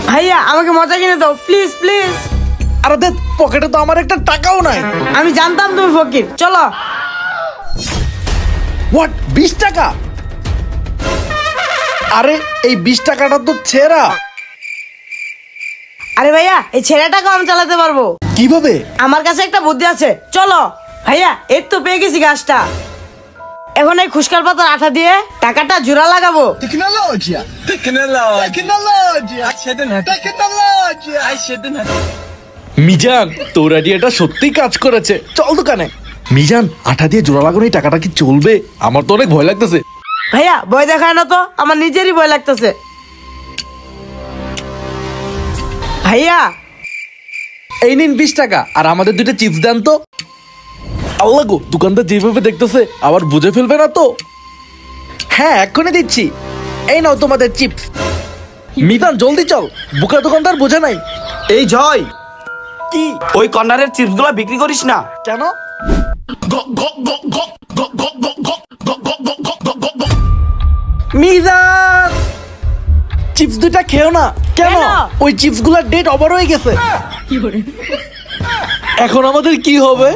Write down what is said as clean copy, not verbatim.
ভাইয়া আমাকে মজা কিনে দাও প্লিজ প্লিজ। আরে দেখ, পকেটে তো আমার একটা টাকাও নাই। আমি জানতাম তুমি ফকির, চলো। হোয়াট, 20 টাকা? আরে এই 20 টাকাটা তো ছেঁড়া। আরে ভাইয়া এই ছেলেটাকে আমি চালাতে পারবো। কিভাবে? আমার কাছে একটা বুদ্ধি আছে, চলো। ভাইয়া এই তো পেয়ে গেছি গাছটা। এখন এই খুশকার পাতার আঠা দিয়ে টাকাটা জোড়া লাগাবো। Tecnologia! Tecnologia! Tecnologia! মিজান, তোর আইডিয়াটা সত্যি কাজ করেছে। চল দোকানে। মিজান, আঠা দিয়ে জোড়া লাগানো এই টাকাটা কি চলবে? আমার তো অনেক ভয় লাগতেছে। ভাইয়া ভয় দেখায় না তো, আমার নিজেরই ভয় লাগতেছে। ভাইয়া এই নিন 20 টাকা, আর আমাদের 2টা চিপস দেন তো। আল্লাহ গো, দোকানদার যেভাবে দেখতেছে আবার বুঝে ফেলবে না তো? হ্যাঁ, এক্ষুনি দিচ্ছি। এই নাও তোমাদের চিপস। মিজান জলদি চল, বুকা দোকানদার বোঝে নাই। এই জয়, কি? ওই কর্নারের চিপস গুলা বিক্রি করিস না কেন? মিজান, চিপস 2টা খেও না। কেন? কেন? ওই চিপস গুলার ডেট ওভার হয়ে গেছে। এখন আমাদের কি হবে?